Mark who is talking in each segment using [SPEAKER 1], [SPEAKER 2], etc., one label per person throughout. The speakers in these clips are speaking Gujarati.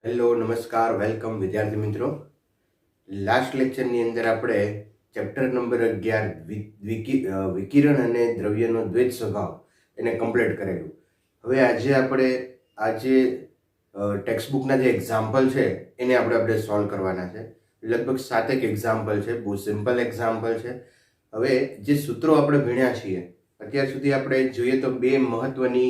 [SPEAKER 1] હેલો નમસ્કાર વેલકમ વિદ્યાર્થી મિત્રો. લાસ્ટ લેક્ચરની અંદર આપણે ચેપ્ટર નંબર 11 વિકિરણ અને દ્રવ્યનો દ્વૈત સ્વભાવ એને કમ્પ્લીટ કરેલું. હવે આજે ટેક્સ્ટબુકના જે એક્ઝામ્પલ છે એને આપણે સોલ્વ કરવાના છે. લગભગ 7 એક્ઝામ્પલ છે, બહુ સિમ્પલ એક્ઝામ્પલ છે. હવે જે સૂત્રો આપણે ભણ્યા છીએ અત્યાર સુધી આપણે જોઈએ તો બે મહત્વની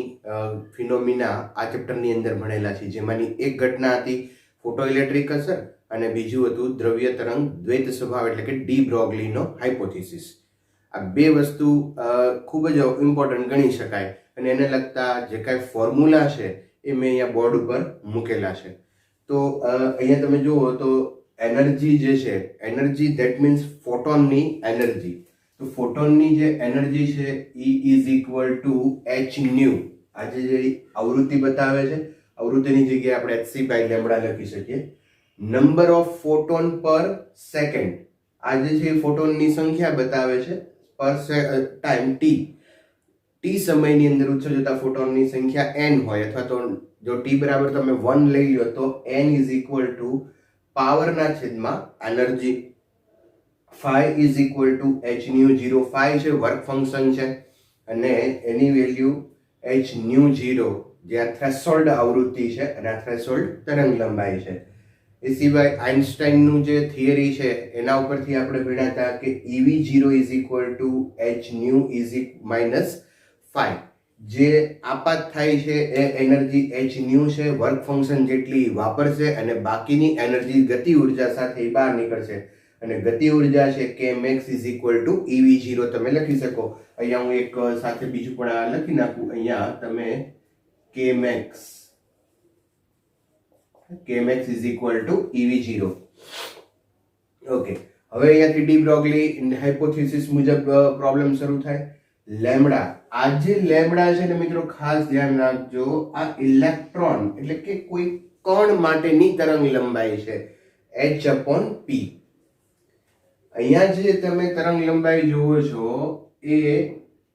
[SPEAKER 1] ફિનોમિના આ ચેપ્ટરની અંદર ભણેલા છે, જેમાંની એક ઘટના હતી ફોટો ઇલેક્ટ્રિક અસર અને બીજું હતું દ્રવ્ય તરંગ દ્વૈત સ્વભાવ એટલે કે ડી બ્રોગલીનો હાઇપોથિસિસ. આ બે વસ્તુ ખૂબ જ ઇમ્પોર્ટન્ટ ગણી શકાય અને એને લગતા જે કાંઈ ફોર્મ્યુલા છે એ મેં અહીંયા બોર્ડ ઉપર મૂકેલા છે. તો અહીંયા તમે જુઓ તો એનર્જી જે છે, એનર્જી દેટ મીન્સ ફોટોનની એનર્જી. તો ફોટોનની જે એનર્જી છે E is equal two h new. આજે જે આવૃત્તિ બતાવે છે, આવૃત્તિની જગ્યાએ આપણે hc બાય લેમ્બડા લખી શકીએ. નંબર ઓફ ફોટોન પર સેકન્ડ, આ જે છે ફોટોનની સંખ્યા બતાવે છે પર ટાઈમ t. t સમયની અંદર ઉછળતા ફોટોનની સંખ્યા n હોય અથવા તો જો t બરાબર તમે 1 લઈ લો તો n ઇઝ ઇક્વલ ટુ પાવરના છેદમાં energy. phi is equal to h nu 0. phi છે વર્ક ફંક્શન છે અને એની વેલ્યુ h nu 0 જે આ થ્રેશોલ્ડ આવૃત્તિ છે અને આ થ્રેશોલ્ડ તરંગ લંબાઈ છે. એ સિવાય આઇન્સ્ટાઈનનું જે થિયરી છે એના ઉપરથી આપણે ભણ્યા હતા કે EV0 is equal to h nu is minus phi. જે આપાત થાય છે એ એનર્જી h nu છે, વર્ક ફંક્શન જેટલી વાપરશે અને બાકીની એનર્જી ગતિ ઉર્જા સાથે બહાર નીકળશે અને ગતિ ઉર્જા છે kmax is equal to EV0 તમે લખી શકો. અહીંયા હું એક સાથે બીજું પણ આ લખી નાખું. અહીંયા તમે kmax is equal to EV0. Okay, હવે અહીંયાથી ડી બ્રોગલી હાઇપોથિસિસ મુજબ પ્રોબ્લેમ શરૂ થાય. લેમ્બડા, આ જે લેમ્બડા છે ને મિત્રો ખાસ ધ્યાન રાખજો, આ ઇલેક્ટ્રોન એટલે કે કોઈ કણ માટેની તરંગ લંબાઈ છે h/p. અહીંયા જે તમે તરંગ લંબાઈ જુઓ છો એ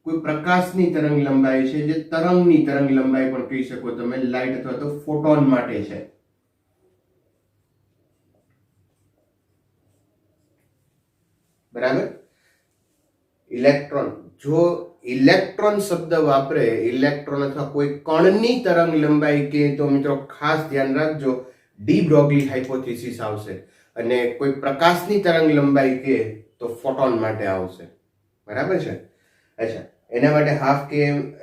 [SPEAKER 1] કોઈ પ્રકાશની તરંગ લંબાઈ છે, જે તરંગની તરંગ લંબાઈ પણ કહી શકો તમે, લાઇટ અથવા તો ફોટોન માટે છે. બરાબર. ઇલેક્ટ્રોન, જો ઇલેક્ટ્રોન શબ્દ વાપરે, ઇલેક્ટ્રોન અથવા કોઈ કણની તરંગ લંબાઈ કે તો મિત્રો ખાસ ધ્યાન રાખજો ડી બ્રોગલી હાઇપોથિસિસ આવશે અને કોઈ પ્રકાશની તરંગ લંબાઈ કે તો ફોટોન માટે આવશે. બરાબર છે. અચ્છા, એના માટે હાફ કે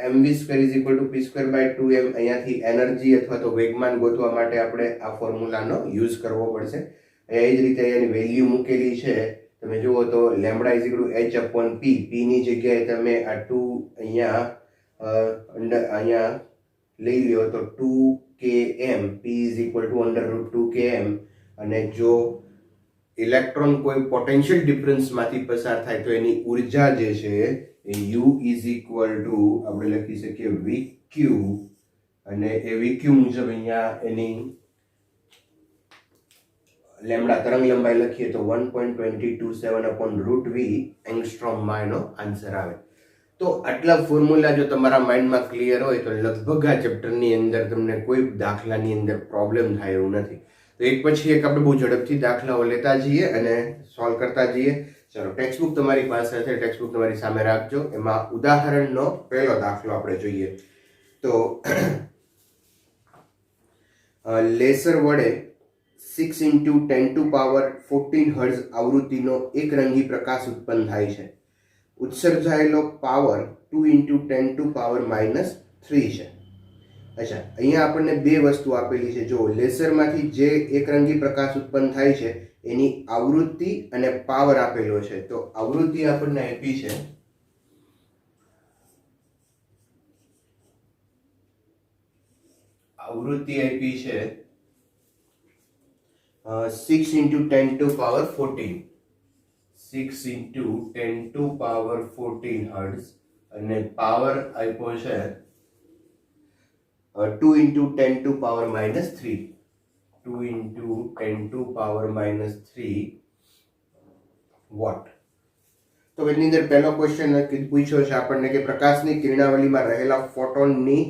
[SPEAKER 1] mv square is equal to p square by 2m. અહીંયાથી એનર્જી અથવા તો વેગમાન ગોતવા માટે આપણે આ ફોર્મ્યુલાનો યુઝ કરવો પડશે. એ જ રીતે એની વેલ્યુ મૂકેલી છે, તમે જુઓ તો lambda is equal two h/p. p ની જગ્યાએ તમે આ 2 અહીંયા લઈ લ્યો તો 2km. p is equal two √2km. અને જો ઇલેક્ટ્રોન કોઈ પોટેન્શિયલ ડિફરન્સમાંથી પસાર થાય તો એની ઉર્જા જે છે એ u ઇઝ ઇક્વલ ટુ આપણે લખી શકીએ vq. અને એ vq મુજબ અહીંયા એની લેમ્બડા તરંગ લંબાઈ લખીએ તો 1.227/√v એંગસ્ટ્રોમમાં એનો આન્સર આવે. તો આટલા ફોર્મ્યુલા જો તમારા માઇન્ડમાં ક્લિયર હોય તો લગભગ આ ચેપ્ટરની અંદર તમને કોઈ દાખલાની અંદર પ્રોબ્લેમ થાય એવું નથી. તો એક પછી એક આપણે બહુ ઝડપથી દાખલાઓ લેતા જઈએ અને સોલ્વ કરતા જઈએ. ચલો, ટેક્સ્ટબુક તમારી પાસે છે, ટેક્સ્ટબુક તમારી સામે રાખજો. એમાં ઉદાહરણનો પહેલો દાખલો આપણે જોઈએ. તો લેસર વડે 6 × 10⁻14 હર્ટ્ઝ આવૃત્તિનો એક રંગી પ્રકાશ ઉત્પન્ન થાય છે. ઉત્સર્જાયેલો પાવર 2 × 10⁻³ છે. અચ્છા, અહીંયા આપણને બે વસ્તુ આપેલી છે. જો લેસરમાંથી જે એક રંગી પ્રકાશ ઉત્પન્ન થાય છે એની આવૃત્તિ અને પાવર આપેલો છે. તો આવૃત્તિ આપણને આપી છે આવૃત્તિ આપી છે 6 × 10⁻14. 6 × 10⁻14 હર્ટ્ઝ અને પાવર આપ્યો છે 2 × 10⁻³ 2 × 10⁻³ વોટ. તો એની અંદર પહેલો ક્વેશ્ચન પૂછ્યો છે આપણને કે પ્રકાશની કિરણાવલીમાં રહેલા ફોટોનની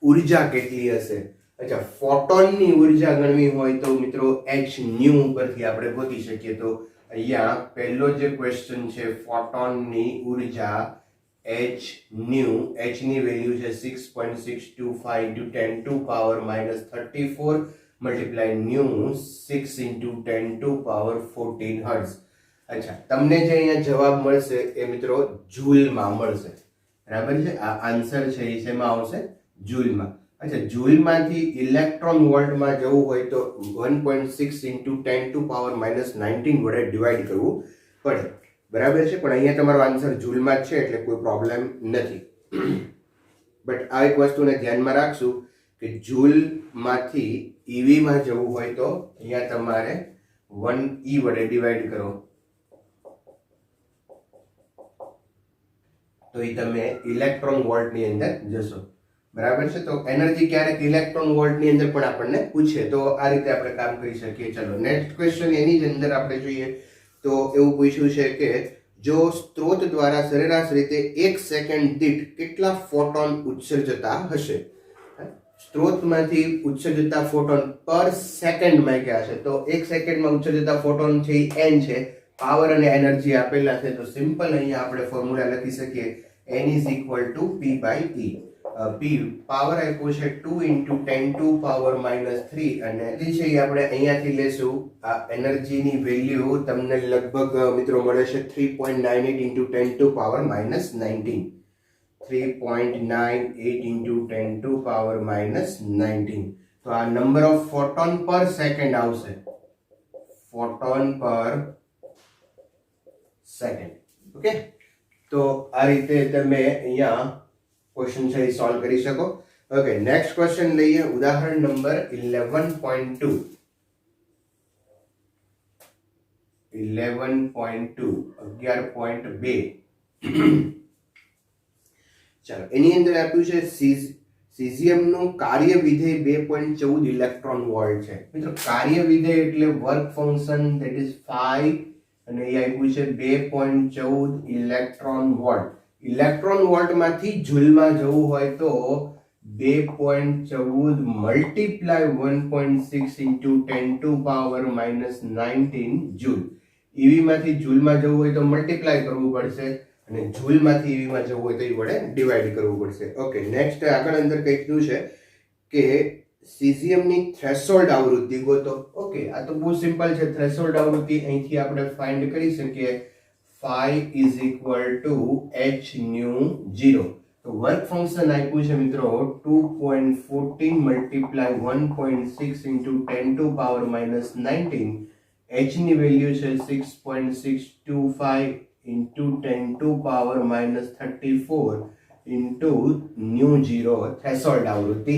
[SPEAKER 1] ઉર્જા કેટલી હશે. અચ્છા, ફોટોનની ઉર્જા ગણવી હોય તો મિત્રો h ન્યુ ઉપરથી આપણે ગોતી શકીએ. તો અહીંયા પહેલો જે ક્વેશ્ચન છે, ફોટોનની ઉર્જા h ન્યુ, h ની વેલ્યુ છે 6.625 × 10 to power -34 multiply new 6 × 10 to power 14 hertz. અચ્છા, તમને જે અહીંયા જવાબ મળશે એ મિત્રો જૂલમાં મળશે. બરાબર છે? આ આન્સર છે એ શેમાં આવશે? જૂલમાં. અચ્છા, જૂલમાંથી ઇલેક્ટ્રોન વોલ્ટમાં જવું હોય તો 1.6 × 10 to power -19 વડે ડિવાઈડ કરવું પડે. બરાબર છે? પણ અહીંયા તમારો આન્સર જૂલમાં જ છે એટલે કોઈ પ્રોબ્લેમ નથી. બટ આ એક વસ્તુને ધ્યાનમાં રાખશું કે જૂલમાંથી ઈવીમાં જવું હોય તો અહીંયા તમારે 1E વડે ડિવાઈડ કરો તો એ તમે ઇલેક્ટ્રોન વોલ્ટની અંદર જશો. બરાબર છે? તો એનર્જી ક્યારેક ઇલેક્ટ્રોન વોલ્ટની અંદર પણ આપણને પૂછે તો આ રીતે આપણે કામ કરી શકીએ. ચલો નેક્સ્ટ ક્વેશ્ચન એની જ અંદર આપણે જોઈએ તો એવું પૂછ્યું છે કે જો સ્ત્રોત દ્વારા સરેરાશ રીતે 1 સેકન્ડ દીઠ કેટલા ફોટોન ઉત્સર્જતા હશે? સ્ત્રોતમાંથી ઉત્સર્જતા ફોટોન પર સેકન્ડમાં ક્યાં છે? તો 1 સેકન્ડમાં ઉત્સર્જતા ફોટોન છે એ n છે. પાવર અને એનર્જી આપેલા છે તો સિમ્પલ અહીંયા આપણે ફોર્મ્યુલા લખી શકીએ n = p/e. p પાવર આપ્યો છે 2 × 10 to power -3 અને જે છે એ આપણે અહીંયાથી લેશું. આ એનર્જીની વેલ્યુ તમને લગભગ મિત્રો મળે છે 3.98 × 10 to power -19. 3.98 × 10 to power -19. તો આ નંબર ઓફ ફોટોન પર સેકન્ડ આવશે. ફોટોન પર સેકન્ડ. ઓકે, તો આ રીતે તમે અહીંયા ક્વેશ્ચન છે એ સોલ્વ કરી શકો. ઓકે, નેક્સ્ટ ક્વેશ્ચન લઈએ. ઉદાહરણ નંબર 11.2. 11.2 ચાલો, એની અંદર આપ્યું છે સીઝિયમનું કાર્ય વિધેય 2.14 ઇલેક્ટ્રોન વોલ્ટ છે. મિત્રો કાર્ય વિધેય એટલે વર્ક ફંક્શન ધેટ ઇઝ 5 અને એ આપ્યું છે 2.14 ઇલેક્ટ્રોન વોલ્ટ. ઇલેક્ટ્રોન વોલ્ટમાંથી જૂલમાં જવું હોય તો 2.14 મલ્ટીપ્લાય 1.6 × 10 to power -19 જૂલ. ઈવીમાંથી જૂલમાં જવું હોય તો મલ્ટીપ્લાય કરવું પડશે અને જૂલમાંથી ઈવીમાં જવું હોય તો એ વડે ડિવાઈડ કરવું પડશે. ઓકે, નેક્સ્ટ આગળ અંદર કંઈ કીધું છે કે સીઝિયમની થ્રેશોલ્ડ આવૃત્તિ ગોતો. ઓકે, આ તો બહુ સિમ્પલ છે. થ્રેશોલ્ડ આવૃત્તિ અહીંથી આપણે ફાઇન્ડ કરી શકીએ. phi = h new 0. તો વર્ક ફંક્શન આપ્યું છે મિત્રો 2.14 મલ્ટીપ્લાય 1.6 × 10 to power -19. h ની વેલ્યુ છે 6.625 × 10 to power -34 ન્યુ 0 થ્રેશોલ્ડ આવૃત્તિ.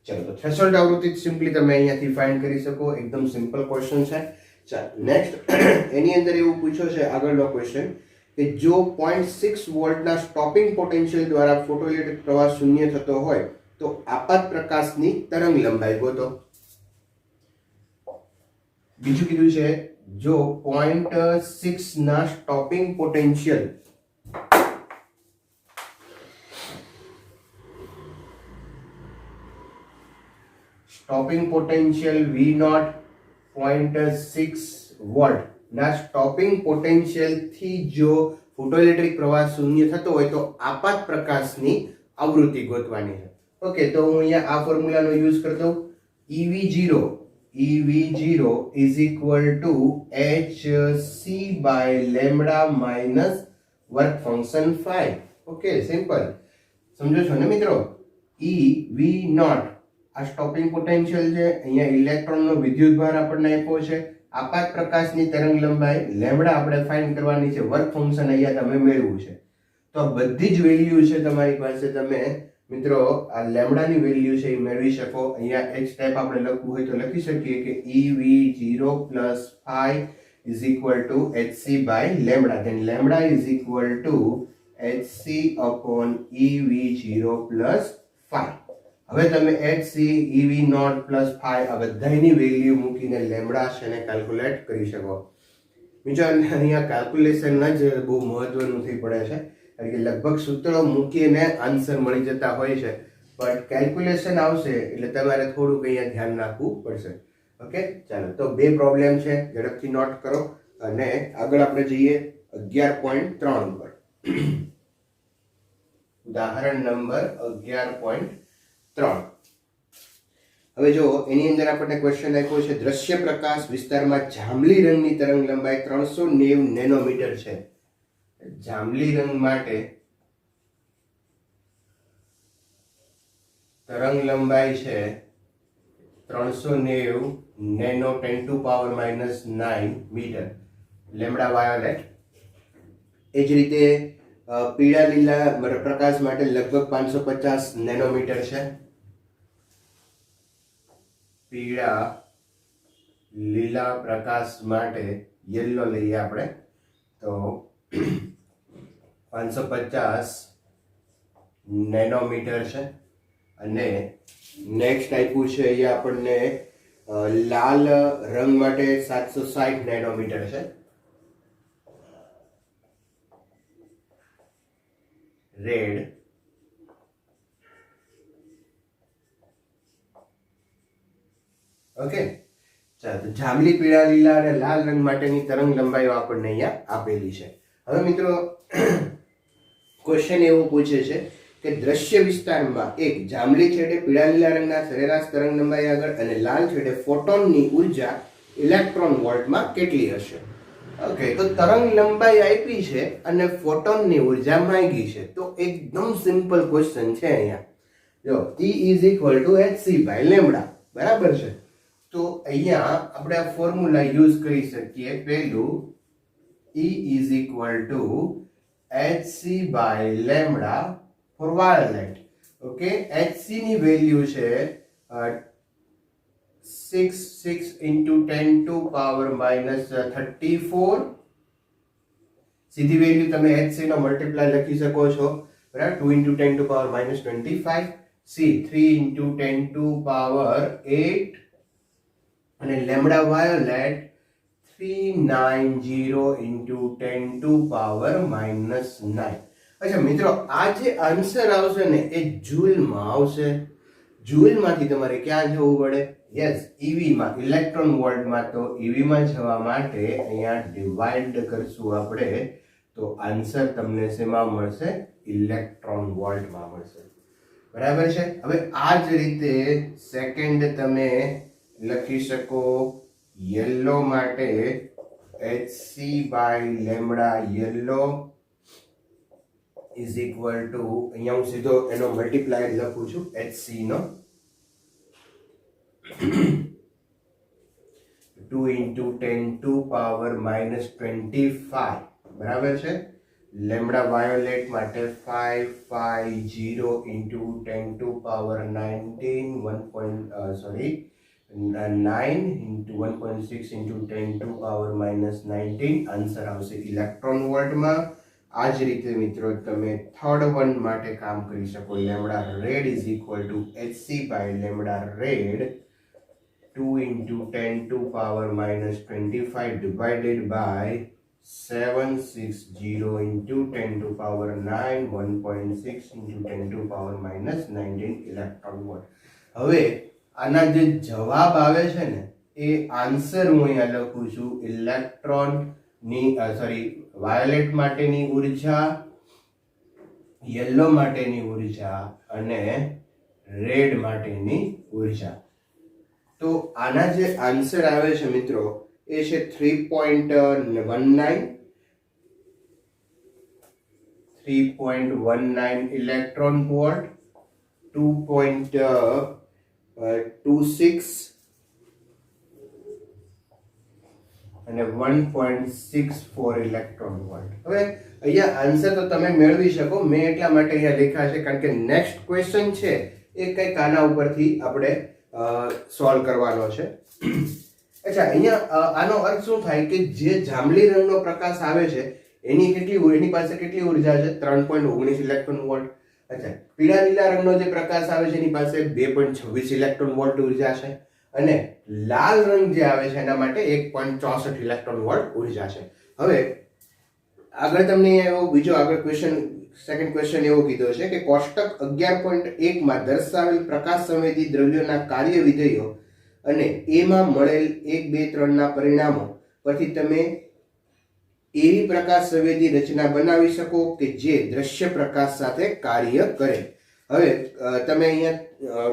[SPEAKER 1] ચલો, તો થ્રેશોલ્ડ આવૃત્તિ સિમ્પલી તમે અહીંયાથી ફાઇન્ડ કરી શકો. એકદમ સિમ્પલ ક્વેશ્ચન છે. ચાલો નેક્સ્ટ એની અંદર એવું પૂછ્યો છે આગળનો ક્વેશ્ચન કે જો 0.6 વોલ્ટના સ્ટોપિંગ પોટેન્શિયલ દ્વારા ફોટોઇલેક્ટ્રિક પ્રવાહ શૂન્ય થતો હોય તો આપાત પ્રકાશની તરંગ લંબાઈ ગોતો. બીજું કીધું છે જો 0.6 ના સ્ટોપિંગ પોટેન્શિયલ V0 0.6 વોલ્ટ ના સ્ટોપિંગ પોટેન્શિયલ થી જો ફોટોઇલેક્ટ્રિક પ્રવાહ શૂન્ય થતો હોય તો આપાત પ્રકાશની આવૃત્તિ ગોતવાની છે. ઓકે, તો હું અહીંયા આ ફોર્મ્યુલાનો યુઝ કરતો EV0 = hc/λ work function 5. Okay, simple. સમજો છો ને મિત્રો? EV0 આ સ્ટોપિંગ પોટેન્શિયલ છે. અહીંયા ઇલેક્ટ્રોનનો વિદ્યુતભાર આપણને આપ્યો છે. આપાત પ્રકાશની તરંગ લંબાઈ લેમ્બડા આપણે ફાઇન્ડ કરવાની છે. વર્ક ફંક્શન અહીંયા તમે મેળવ્યું છે. તો આ બધી જ વેલ્યુ છે તમારી પાસે. તમે મિત્રો આ લેમ્બડાની વેલ્યુ છે એ મેળવી શકો. અહીંયા h ટાઈપ આપણે લખવું હોય તો લખી શકીએ કે EV0 + 5 = hc/λ. then lambda = hc/EV0 + 5. હવે તમે hc EV0 + 5 આ બધાની વેલ્યુ મૂકીને લેમ્બડા છે ને કેલ્ક્યુલેટ કરી શકો. મિત્રો અહીંયા કેલ્ક્યુલેશન જ બહુ મહત્વનું થઈ પડે છે કારણ કે લગભગ સૂત્રો મૂકીને આન્સર મળી જતા હોય છે. બટ કેલ્ક્યુલેશન આવશે એટલે તમારે થોડુંક અહીંયા ધ્યાન રાખવું પડશે. ઓકે, ચાલો તો બે પ્રોબ્લેમ છે, ઝડપથી નોટ કરો અને આગળ આપણે જઈએ 11.3 ઉપર. ઉદાહરણ નંબર 11.3. હવે જો એની અંદર આપણને ક્વેશ્ચન આપ્યો છે, દ્રશ્ય પ્રકાશ વિસ્તારમાં જાંબલી રંગની તરંગ લંબાઈ 390 નેનોમીટર છે. જાંબલી રંગ માટે તરંગ લંબાઈ છે 390 નેનો 10⁻⁹ મીટર, લેમ્ડા વાયોલેટ. એ જ રીતે પીળા લીલા પ્રકાશ માટે લગભગ 550 નેનોમીટર છે. પીળા લીલા પ્રકાશ માટે યલો લઈએ આપણે તો 550 નેનોમીટર છે. અને નેક્સ્ટ આપ્યું છે અહીંયા આપણને લાલ રંગ માટે 760 નેનોમીટર છે. રેડ ઓકે, ચાલો તો જાંબલી, પીળા, લીલા અને લાલ રંગ માટેની તરંગ લંબાઈઓ આપણને અહીંયા આપેલી છે. હવે મિત્રો ક્વેશ્ચન એવો પૂછે છે કે દ્રશ્ય વિસ્તારમાં એક જાંબલી છેડે પીળા લીલા રંગના સરેરાશ તરંગ લંબાઈ આગળ અને લાલ છેડે ફોટોનની ઉર્જા ઇલેક્ટ્રોન વોલ્ટમાં કેટલી હશે? ઓકે, તો તરંગ લંબાઈ આપી છે અને ફોટોનની ઉર્જા માંગી છે. તો એકદમ સિમ્પલ ક્વેશ્ચન છે અહીંયા. જો E hc/λ બરાબર છે. તો અહીંયા આપણે આ ફોર્મ્યુલા યુઝ કરી શકીએ. પહેલું E hc/λ for violet. Okay, hc ની વેલ્યુ છે 66 × 10⁻34. સીધી વેલ્યુ તમે hc નો મલ્ટીપ્લાય લખી શકો છો, બરાબર, 2 × 10⁻25. c 3 × 10⁸ અને લેમ્ડા વાયોલેટ 390 × 10⁻⁹. અચ્છા મિત્રો, આ જે આન્સર આવશે ને એ જૂલમાં આવશે. જૂલમાંથી તમારે ક્યાં જવું પડે? યસ, ઈવી માં, ઇલેક્ટ્રોન વોલ્ટમાં. તો ઈવી માં જવા માટે અહીંયા ડિવાઇડ કરશું આપણે, તો આન્સર તમને શેમાં મળશે? ઇલેક્ટ્રોન વોલ્ટમાં મળશે. બરાબર છે. હવે આ જ રીતે સેકન્ડ તમે લખી શકો. યલો માટે hc/λ yellow is equal two, અહીંયા હું સીધો એનો મલ્ટીપ્લાયર લખું છું, hc નો 2 × 10⁻⁻25. બરાબર છે. લેમ્ડા વાયોલેટ માટે 550 × 9 × 1.6 × 10⁻⁻19. આન્સર આવશે ઇલેક્ટ્રોન વોલ્ટમાં. આ જ રીતે મિત્રો તમે થર્ડ વન માટે કામ કરી શકો. Lambda red is equal to hc/λ red 2 × 10⁻⁻25 divided by 760 × 10⁻9 1.6 × 10⁻⁻19 electron volt. હવે આના જે જવાબ આવે છે ને એ આન્સર હું અહીંયા લખું છું. ઇલેક્ટ્રોન ની વાયોલેટ માટેની ઉર્જા, યલો માટેની ઉર્જા અને રેડ માટેની ઉર્જા. તો આના જે આન્સર આવે છે મિત્રો એ છે 3.19 ઇલેક્ટ્રોન વોલ્ટ, 2.26 અને 1.64 ઇલેક્ટ્રોન વોલ્ટ. હવે અહીંયા આન્સર તો તમે મેળવી શકો. મેં એટલા માટે અહીંયા લખ્યા છે કારણ કે નેક્સ્ટ ક્વેશ્ચન છે એ કંઈક આના ઉપરથી આપણે સોલ્વ કરવાનો છે. અચ્છા, અહીંયા આનો અર્થ શું થાય કે જે જાંબલી રંગનો પ્રકાશ આવે છે એની પાસે કેટલી ઉર્જા છે? 3.19 ઇલેક્ટ્રોન વોલ્ટ. અચ્છા, પીળા લીલા રંગનો જે પ્રકાશ આવે છે એની પાસે 2.26 ઇલેક્ટ્રોન વોલ્ટ ઉર્જા છે અને લાલ રંગ જે આવે છે એના માટે 1.64 ઇલેક્ટ્રોન વોલ્ટ ઉર્જા છે. હવે આગળ તમને એવો બીજો આગળ ક્વેશ્ચન સેકન્ડ ક્વેશ્ચન એવો કીધો છે કે કોષ્ટક 11.1 માં દર્શાવેલ પ્રકાશ સંવેદી દ્રવ્યોના કાર્ય વિધેયો અને એમાં મળેલ 1 2 3 ના પરિણામો પરથી તમે એવી પ્રકાશ સંવેદી રચના બનાવી શકો કે જે દ્રશ્ય પ્રકાશ સાથે કાર્ય કરે. હવે તમે અહીંયા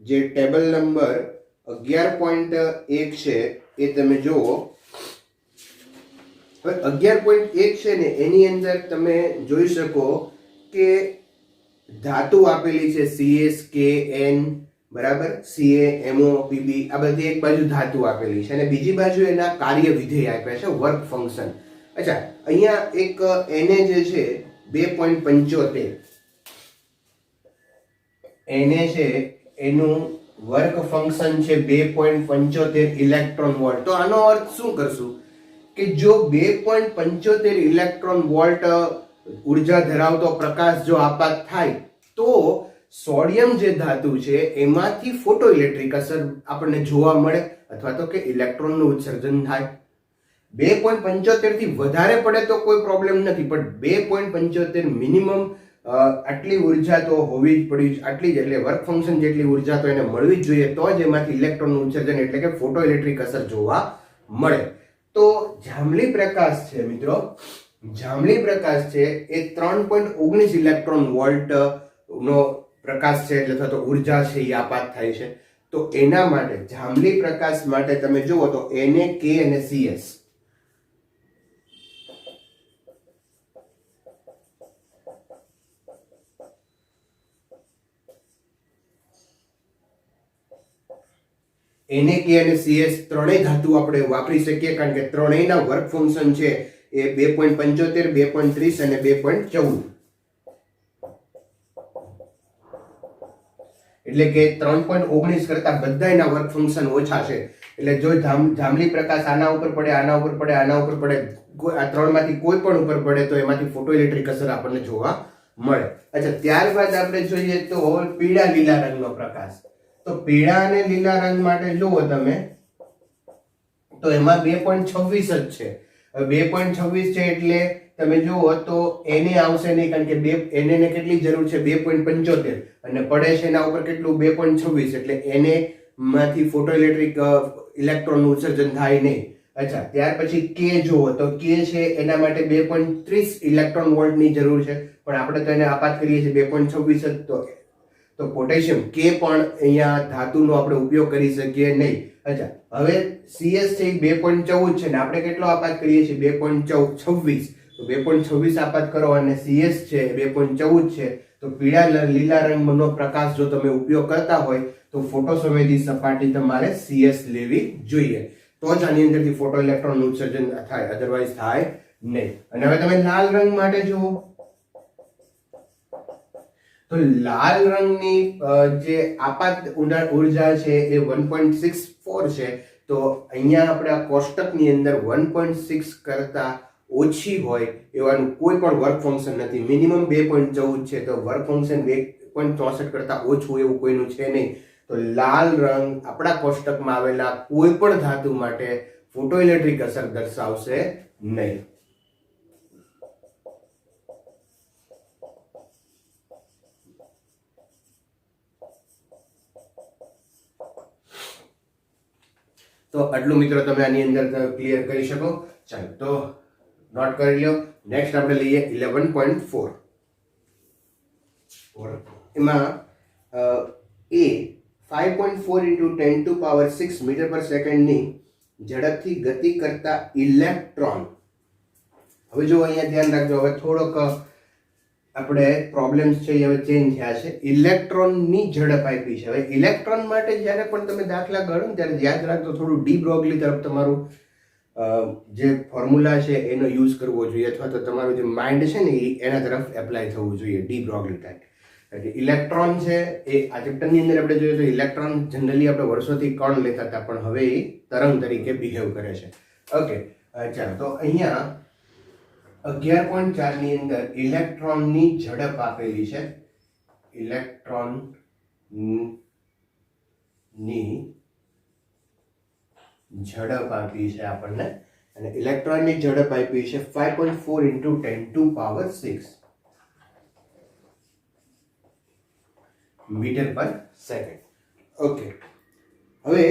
[SPEAKER 1] જે ટેબલ નંબર 11.1 છે એ તમે જુઓ. હવે 11.1 છે ને એની અંદર તમે જોઈ શકો કે ધાતુ આપેલી છે CS KN બરાબર, CaMO Pb આ બધી એક બાજુ ધાતુ આપેલી છે અને બીજી બાજુ એના કાર્ય વિધેય આપ્યા છે, વર્ક ફંક્શન. અચ્છા, અહીંયા એક Na જે છે 2.75 Na છે એનું વર્ક ફંક્શન છે 2.75 ઇલેક્ટ્રોન વોલ્ટ. તો આનો અર્થ શું કરશું કે જો 2.75 ઇલેક્ટ્રોન વોલ્ટ ઉર્જા ધરાવતો પ્રકાશ જો આપાત થાય તો સોડિયમ જે ધાતુ છે એમાંથી ફોટો ઇલેક્ટ્રિક અસર આપણને જોવા મળે અથવા તો કે ઇલેક્ટ્રોનનું ઉત્સર્જન થાય. 2.75 થી વધારે પડે તો કોઈ પ્રોબ્લેમ નથી, પણ 2.75 મિનિમમ આટલી ઉર્જા તો હોવી જ પડી, આટલી જ એટલે વર્ક ફંક્શન જેટલી ઉર્જા તો એને મળવી જ જોઈએ, તો જ એમાંથી ઇલેક્ટ્રોનનું ઉત્સર્જન એટલે કે ફોટો ઇલેક્ટ્રિક અસર જોવા મળે. તો જાંબલી પ્રકાશ છે મિત્રો, જાંબલી પ્રકાશ છે એ 3.19 ઇલેક્ટ્રોન વોલ્ટ નો પ્રકાશ છે અથવા તો ઉર્જા છે એ આપાત થાય છે. તો એના માટે જાંબલી પ્રકાશ માટે તમે જુઓ તો Na K અને CS Na K અને CS ત્રણેય ધાતુ આપણે વાપરી શકીએ કારણ કે ત્રણેયના વર્ક ફંક્શન છે એ 2.75 2.30 અને 2.14 એટલે કે 3.19 કરતા બધાયના વર્ક ફંક્શન ઓછા છે. એટલે જો જાંબલી પ્રકાશ આના ઉપર પડે, આના ઉપર પડે, આના ઉપર પડે, આ ત્રણમાંથી કોઈ પણ ઉપર પડે તો એમાંથી ફોટો ઇલેક્ટ્રિક અસર આપણને જોવા મળે. અચ્છા, ત્યારબાદ આપણે જોઈએ તો પીળા લીલા રંગનો પ્રકાશ. તો પીળા અને લીલા રંગ માટે જુઓ તમે તો એમાં 2.26 જ છે. 2.26 છે એટલે તમે જુઓ તો Na આવશે નહીં કારણ કે Na ને કેટલી જરૂર છે 2.75 અને પડે છે એના ઉપર કેટલું 2.26 એટલે Na માંથી ફોટો ઇલેક્ટ્રિક ઇલેક્ટ્રોનનું ઉત્સર્જન થાય નહીં. અચ્છા, ત્યાર પછી K જુઓ તો K છે એના માટે 2.30 ઇલેક્ટ્રોન વોલ્ટની જરૂર છે પણ આપણે તો એને આપાત કરીએ છીએ 2.26 જ. તો પોટેશિયમ K પણ અહીંયા ધાતુનો આપણે ઉપયોગ કરી શકીએ નહીં. અચ્છા, હવે CS છે 2.14 છે ને આપણે કેટલો આપાત કરીએ છીએ 2.26 તો 2.26 આપાત કરો અને CS છે 2.14 છે. તો પીળા લીલા રંગનો પ્રકાશ જો તમે ઉપયોગ કરતા હોય તો ફોટો સંવેદી સપાટી તમારે CS લેવી જોઈએ, તો જ આની અંદરથી ફોટો ઇલેક્ટ્રોન ઉત્સર્જન થાય, અધરવાઇઝ થાય નહીં. અને હવે તમે લાલ રંગ માટે જુઓ તો લાલ રંગની જે આપાત ઉર્જા છે એ 1.64 છે. તો અહીંયા આપણે આ કોષ્ટકની અંદર 1.6 કરતા ઓછી હોય એવાનું કોઈ પણ વર્ક ફંક્શન નથી. મિનિમમ 2.14 છે તો વર્ક ફંક્શન 2.64 કરતા ઓછું એવું કોઈનું છે નહીં. તો લાલ રંગ આપણા કોષ્ટકમાં આવેલા કોઈ પણ ધાતુ માટે ફોટો ઇલેક્ટ્રિક અસર દર્શાવશે નહીં. તો આટલું મિત્રો તમે આની અંદર ક્લિયર કરી શકો. ચાલો તો નોટ કરી લો. નેક્સ્ટ આપણે લઈએ 11.4. એમાં એ 5.4 into 10 to power 6 મીટર પર સેકન્ડની ઝડપથી ગતિ કરતા ઇલેક્ટ્રોન. હવે જો અહીંયા ધ્યાન રાખજો, હવે થોડોક આપણે પ્રોબ્લેમ્સ છે એ હવે ચેન્જ થયા છે. ઇલેક્ટ્રોનની ઝડપ આપી છે. હવે ઇલેક્ટ્રોન માટે જ્યારે પણ તમે દાખલા ગણો ને ત્યારે યાદ રાખજો થોડું ડી બ્રોગલી તરફ તમારું જે ફોર્મ્યુલા છે એનો યુઝ કરવો જોઈએ અથવા તો તમારું જે માઇન્ડ છે ને એના તરફ એપ્લાય થવું જોઈએ, ડી બ્રોગલી ટાઈપ. ઇલેક્ટ્રોન છે એ આ ચેપ્ટરની અંદર આપણે જોઈએ તો ઇલેક્ટ્રોન જનરલી આપણે વર્ષોથી કણ લેતા હતા પણ હવે એ તરંગ તરીકે બિહેવ કરે છે. ઓકે, ચાલો તો અહીંયા 11.4 ની અંદર ઇલેક્ટ્રોનની ઝડપ આપેલી છે. ઇલેક્ટ્રોનની ઝડપ આપી છે આપણને અને ઇલેક્ટ્રોનની ઝડપ આપી છે 5.4 into 10 to power 6. Metre per second. Okay, હવે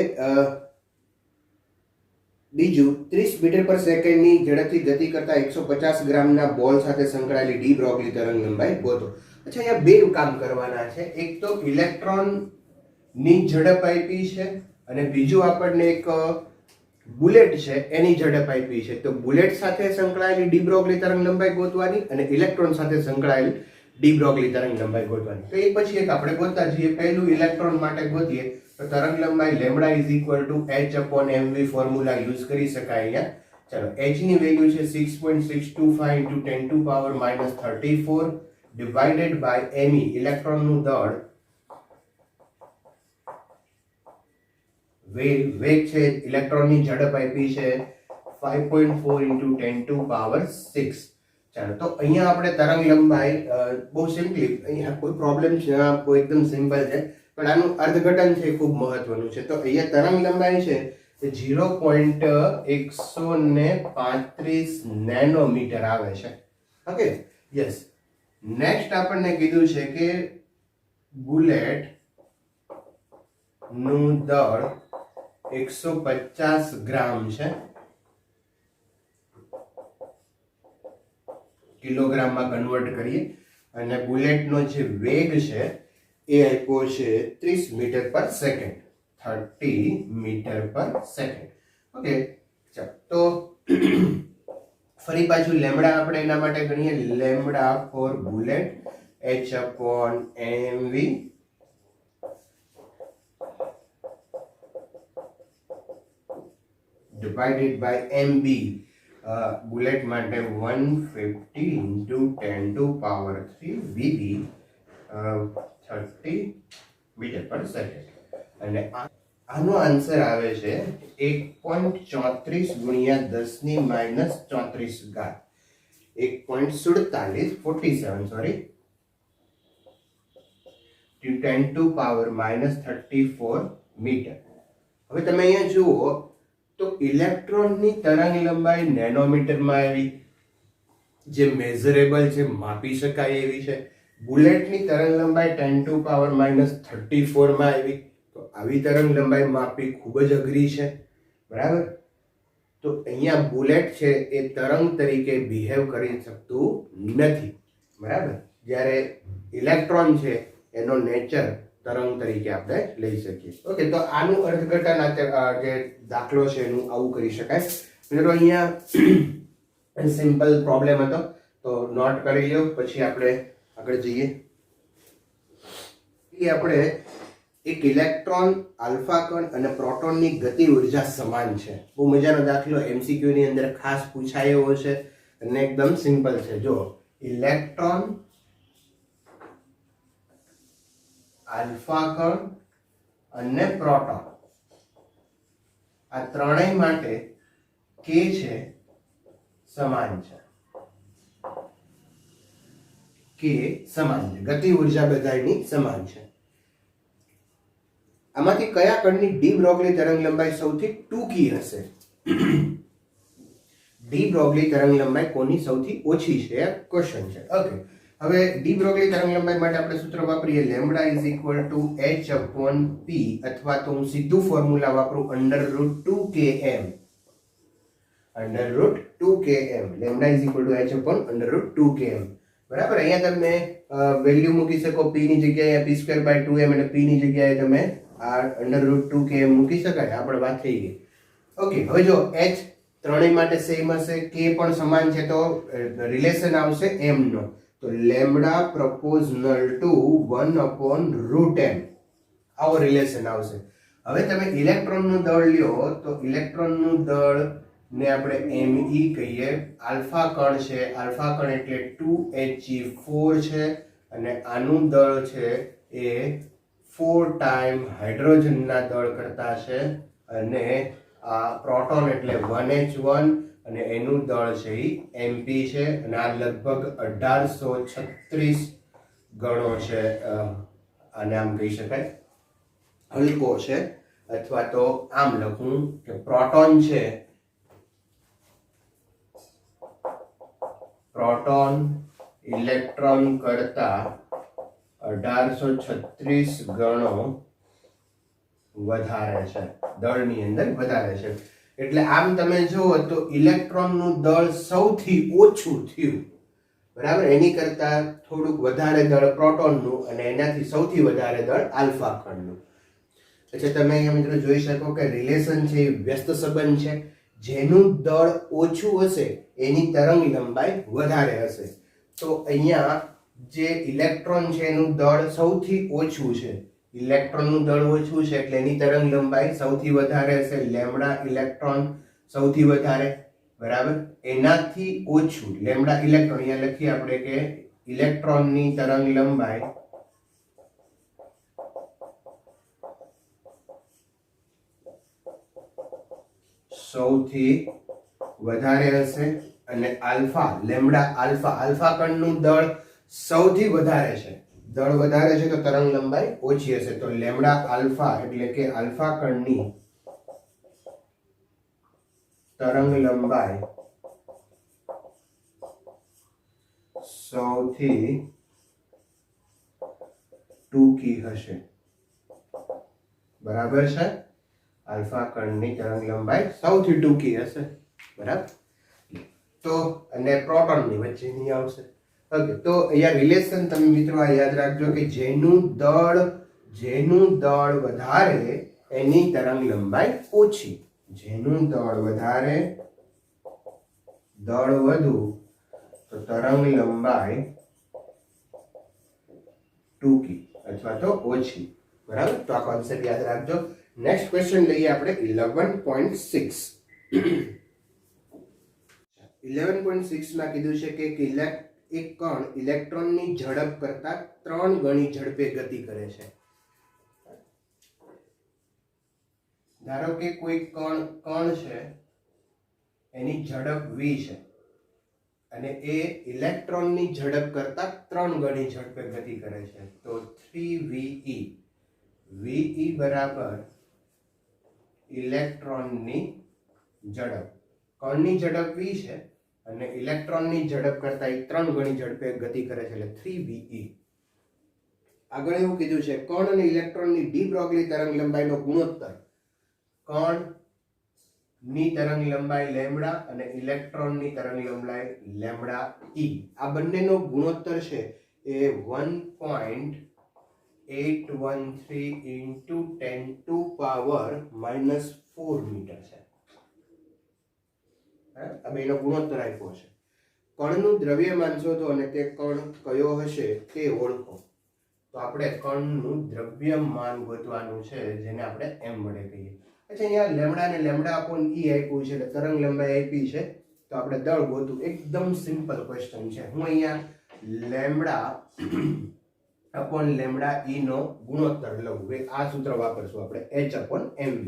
[SPEAKER 1] બીજું 30 મીટર પર સેકન્ડની ઝડપથી ગતિ કરતા 150 ગ્રામના બોલ સાથે સંકળાયેલી ડી બ્રોગલી તરંગ લંબાઈ ગોતો. અચ્છા, અહીંયા બે કામ કરવાના છે. એક તો ઇલેક્ટ્રોનની ઝડપ આપી છે અને બીજું આપણને એક બુલેટ છે એની ઝડપ આપી છે. તો બુલેટ સાથે સંકળાયેલી ડી બ્રોગલી તરંગ લંબાઈ ગોતવાની અને ઇલેક્ટ્રોન સાથે સંકળાયેલ ડી બ્રોગલી તરંગ લંબાઈ ગોતવાની. તો એક પછી એક આપણે ગોતતા જઈએ. પહેલું ઇલેક્ટ્રોન માટે ગોતીએ તો તરંગ લંબાઈ lambda is equal to h/mv formula use કરી શકાય અહીંયા. ચાલો, h ની વેલ્યુ છે 6.625 into 10 to power -34 divided by me ઇલેક્ટ્રોનનું દળ, વેગ છે, ઇલેક્ટ્રોનની ઝડપ આપી છે 5.4 ઇન્ટુ 10 ટુ પાવર 6. ચાલો, તો અહીંયા આપણે તરંગ લંબાઈ બહુ સિમ્પલી, અહીંયા કોઈ પ્રોબ્લેમ છે એકદમ સિમ્પલ છે, પણ આનું અર્થઘટન છે ખૂબ મહત્વનું છે. તો અહીંયા તરંગ લંબાઈ છે એ 0.135 નેનોમીટર આવે છે. Okay, yes. નેક્સ્ટ આપણને કીધું છે કે બુલેટ નું દળ 150 ગ્રામ છે, કિલોગ્રામમાં કન્વર્ટ કરીએ, અને બુલેટનો જે વેગ છે એ આપ્યો છે 30 meter per second, 30 meter per second. Okay, ચાલો, તો ફરી પાછું લેમ્બડા આપણે એના માટે ગણીએ. Lambda for bullet h/mv divided by mb. Bullet માટે 150 into 10 to power 3 vb 30 meter per second. અને આનો આન્સર આવે છે 1.34 ગુણ્યા 10 ની -34 ઘાત, 1.47 sorry to 10 to power -34 meter. હવે તમે અહીંયા જુઓ તો ઇલેક્ટ્રોનની તરંગ લંબાઈ નેનોમીટરમાં આવી, જે મેઝરેબલ છે, માપી શકાય એવી છે. બુલેટની તરંગ લંબાઈ 10 ટુ પાવર -34 માં આવી. તો આવી તરંગ લંબાઈ માપવી ખૂબ જ અઘરી છે, બરાબર. તો અહીંયા બુલેટ છે એ તરંગ તરીકે બિહેવ કરી શકતું નથી, બરાબર. જ્યારે ઇલેક્ટ્રોન છે એનો નેચર તરંગ તરીકે આપણે લઈ શકીએ. ઓકે, તો આનું અર્થઘટન જે દાખલો છે એનું આવું કરી શકાય. મિત્રો, અહીંયા સિમ્પલ પ્રોબ્લેમ હતો, તો નોટ કરી લો, પછી આપણે આગળ જઈએ. આપણે એક ઇલેક્ટ્રોન, આલ્ફા કણ અને પ્રોટોનની ગતિ ઉર્જા સમાન છે. બહુ મજાનો દાખલો MCQ ની અંદર ખાસ પૂછાયો છે અને એકદમ સિમ્પલ છે. જો ઇલેક્ટ્રોન, આલ્ફા કણ અને પ્રોટોન, આ ત્રણેય માટે k છે સમાન છે, k સમાન છે, ગતિ ઉર્જા બધાની સમાન છે. આમાંથી કયા કણની ડી બ્રોગલી તરંગ લંબાઈ સૌથી ટૂંકી હશે? ડી બ્રોગલી તરંગ લંબાઈ કોની સૌથી ઓછી છે? ક્વેશ્ચન છે. ઓકે, હવે ડી બ્રોગલી તરંગ લંબાઈ માટે આપણે સૂત્ર વાપરીએ lambda is equal two h/p, અથવા તો હું સીધું ફોર્મ્યુલા વાપરું √2km. √2km, lambda is equal two h/√2km. બરાબર. અહીંયા તમે વેલ્યુ મૂકી શકો, p ની જગ્યાએ p²/2m અને p ની જગ્યાએ તમે આ √2km મૂકી શકાય. આપણે વાત થઈ ગઈ. ઓકે, હવે જો h ત્રણેય માટે સેમ હશે, k પણ સમાન છે, તો રિલેશન આવશે m નો. તો લેમ્બડા પ્રોપોર્શનલ ટુ 1/√m, આવો રિલેશન આવશે. હવે તમે ઇલેક્ટ્રોનનું દળ લ્યો તો ઇલેક્ટ્રોનનું દળ ને આપણે me કહીએ. આલ્ફા કણ છે, આલ્ફા કણ એટલે 2He4 છે, અને આનું દળ છે એ 4 ટાઈમ હાઇડ્રોજનના દળ કરતા છે, અને આ પ્રોટોન એટલે 1H1 અને એનું દળ છે એ mp છે, અને આ લગભગ 1836 ગણો છે. આને આમ કહી શકાય હલકો છે, અથવા તો આમ લખું કે પ્રોટોન છે, પ્રોટોન ઇલેક્ટ્રોન કરતા 1836 ગણો વધારે છે, દળની અંદર વધારે છે. એટલે આમ તમે જુઓ તો ઇલેક્ટ્રોનનું દળ સૌથી ઓછું થયું, બરાબર. એની કરતા થોડુંક વધારે દળ પ્રોટોનનું અને એનાથી સૌથી વધારે દળ આલ્ફા કણનું. એટલે તમે અહીંયા મિત્રો જોઈ શકો કે રિલેશન છે એ વ્યસ્ત સંબંધ છે. જેનું દળ ઓછું હશે એની તરંગ લંબાઈ વધારે હશે. તો અહીંયા જે ઇલેક્ટ્રોન છે એનું દળ સૌથી ઓછું છે, ઇલેક્ટ્રોનનું દળ ઓછું છે એટલે એની તરંગ લંબાઈ સૌથી વધારે હશે, લેમ્ડા ઇલેક્ટ્રોન સૌથી વધારે, બરાબર. એનાથી ઓછું લેમ્ડા ઇલેક્ટ્રોન, અહીંયા લખીએ આપણે કે ઇલેક્ટ્રોનની તરંગ લંબાઈ સૌથી વધારે હશે અને આલ્ફા લેમ્ડા આલ્ફા કણનું દળ સૌથી વધારે છે, દળ વધારે છે તો તરંગ લંબાઈ ઓછી હશે. તો લેમ્ડા આલ્ફા એટલે કે આલ્ફા કણની તરંગ લંબાઈ સૌથી ટૂંકી હશે, બરાબર છે. આલ્ફા કણની તરંગ લંબાઈ સૌથી ટૂંકી હશે, બરાબર. તો અને પ્રોટોનની વચ્ચેની આવશે. ઓકે, તો અહીંયા રિલેશન તમે મિત્રો આ યાદ રાખજો કે જેનું દળ વધારે એની તરંગ લંબાઈ ઓછી, જેનું દળ વધારે દળ વધુ તો તરંગ લંબાઈ ટૂંકી અથવા તો ઓછી, બરાબર. તો આ કોન્સેપ્ટ યાદ રાખજો. નેક્સ્ટ ક્વેશ્ચન લઈએ આપણે 11.6. 11.6 માં કીધું છે કે એક કણ ઇલેક્ટ્રોનની ઝડપ કરતા 3 ગણી ઝડપે ગતિ કરે છે. ધારો કે કોઈ કણ છે એની ઝડપ v છે અને એ ઇલેક્ટ્રોનની ઝડપ કરતા 3 ગણી ઝડપે ગતિ કરે છે. તો 3ve, ve બરાબર ઇલેક્ટ્રોનની ઝડપ, કણની ઝડપ v છે અને ઇલેક્ટ્રોનની ઝડપ કરતા 3 ગણી ઝડપે ગતિ કરે છે એટલે 3ve. આગળ એવું કીધું છે કણ અને ઇલેક્ટ્રોનની ડી બ્રોગલી તરંગ લંબાઈનો ગુણોત્તર, કણની તરંગ લંબાઈ લેમ્ડા અને ઇલેક્ટ્રોનની તરંગ લંબાઈ લેમ્ડા e, આ બંનેનો ગુણોત્તર છે એ 1.813 into 10 to power minus 4 metre છે. આ બેનો ગુણોત્તર આપ્યો છે. કણનું દ્રવ્યમાન શોધો અને તે કણ કયો હશે તે ઓળખો. તો આપણે કણનું દ્રવ્યમાન ગોતવાનું છે જેને આપણે m વડે કહીએ. અચ્છા, અહીંયા લેમ્ડા અને લેમ્ડા અપોન e આપ્યું છે એટલે તરંગ લંબાઈ આપી છે તો આપણે દળ ગોતવું. એકદમ સિમ્પલ ક્વેશ્ચન છે. હું અહીંયા લેમ્ડા અપોન લેમ્ડા e નો ગુણોત્તર લઉં. આ સૂત્ર વાપરશું આપણે h upon mv.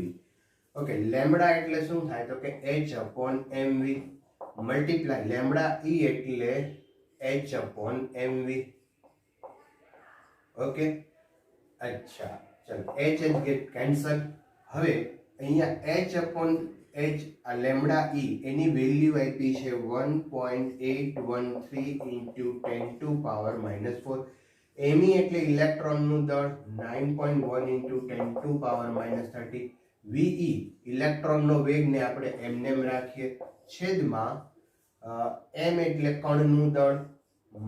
[SPEAKER 1] Okay, lambda એટલે શું થાય તો કે h upon mv multiply lambda e એટલે h અપોન mv. ઓકે, અચ્છા ચલો h ગેટ કેન્સલ. હવે અહીંયા h અપોન h આ લેમ્ડા e એની વેલ્યુ આપી છે 1.813 into 10 to power minus 4. me એટલે ઇલેક્ટ્રોનનું દળ 9.1 into 10 to power minus 30. ve ઇલેક્ટ્રોનનો વેગ ને આપણે એમ રાખીએ છેદમાં m એટલે કણનું દળ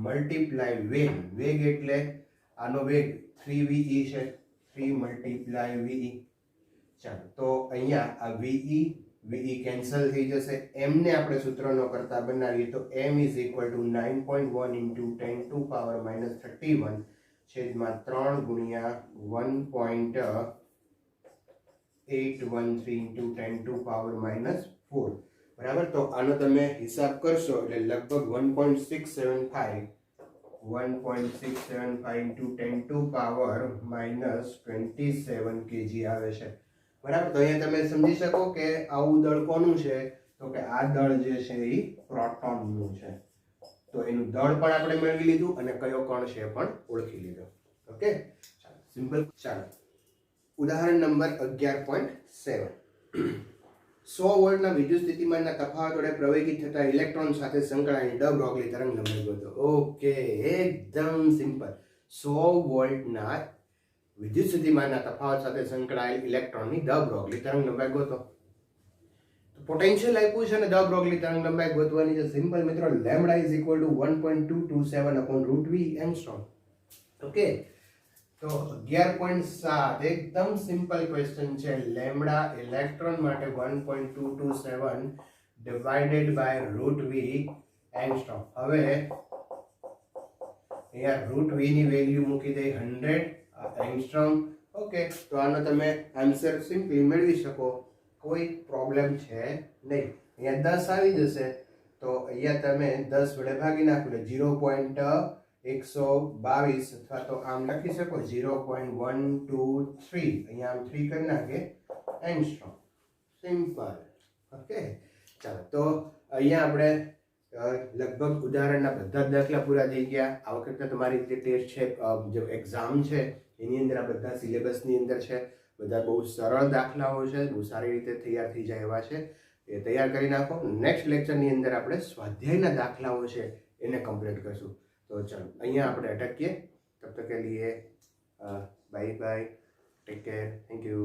[SPEAKER 1] મલ્ટીપ્લાય વેગ એટલે આનો વેગ 3ve છે, 3 મલ્ટીપ્લાય ve. ચાલો તો અહીંયા આ ve કેન્સલ થઈ જશે. m ને આપણે સૂત્રનો કરતા બનાવીએ તો m is equal to 9.1 into 10 to power minus 31 છેદમાં 3 ગુણ્યા 1.813 into 10 to power minus 4, બરાબર. તો આનો તમે હિસાબ કરશો એટલે લગભગ 1.675 into 10 to power minus 27 kg આવે છે, બરાબર. તો અહીંયા તમે સમજી શકો કે આવું દળ કોનું છે તો કે આ દળ જે છે એ પ્રોટોનનું છે. તો એનું દળ પણ આપણે મેળવી લીધું અને કયો કણ છે પણ ઓળખી લીધો. ઓકે, ચાલો સિમ્પલ. ચાલો ઉદાહરણ નંબર 11.7. 100 વોલ્ટના વિદ્યુત સ્થિતિમાનના તફાવત વડે પ્રવેગિત થતા ઇલેક્ટ્રોન સાથે સંકળાયેલી ડ બ્રોગલી તરંગ લંબાઈ ગોતો. ઓકે, એકદમ સિમ્પલ. 100 વોલ્ટના વિદ્યુત સ્થિતિમાનના તફાવત સાથે સંકળાયેલ ઇલેક્ટ્રોનની દ બ્રોગલી તરંગ લંબાઈ ગોતો. તો પોટેન્શિયલ આપ્યું છે અને દ બ્રોગલી તરંગ લંબાઈ ગોતવાની છે. સિમ્પલ મિત્રો, lambda is equal to 1.227 upon root V angstrom. Okay, તો 11.7 એકદમ સિમ્પલ ક્વેશ્ચન છે. લેમ્બડા ઇલેક્ટ્રોન માટે 1.227 divided by root V angstrom. હવે અહીંયા રૂટ વી ની વેલ્યુ મૂકી દે 100 એંગસ્ટ્રોમ. ઓકે, તો આનો તમે આન્સર સિમ્પલી મેળવી શકો, કોઈ પ્રોબ્લેમ છે નહીં. અહીંયા 10 આવી જશે તો અહીંયા તમે 10 વડે ભાગી નાખો એટલે 0.122 અથવા તો આમ લખી શકો 0.123. અહીંયા આમ 3 કરી નાખે એંગસ્ટ્રોમ. સિમ્પલ. ઓકે, ચાલો તો અહીંયા આપણે લગભગ ઉદાહરણના બધા જ દાખલા પૂરા થઈ ગયા. આ વખતે તમારી જે ટેસ્ટ છે, જે એક્ઝામ છે એની અંદર આ બધા સિલેબસની અંદર છે. બધા બહુ સરળ દાખલાઓ છે, બહુ સારી રીતે તૈયાર થઈ જાય એવા છે. એ તૈયાર કરી નાખો. નેક્સ્ટ લેક્ચરની અંદર આપણે સ્વાધ્યાયના દાખલાઓ છે એને કમ્પ્લીટ કરશું. તો ચાલો અહીંયા આપણે અટકીએ. તબ તક કે લીએ bye bye, take care, thank you.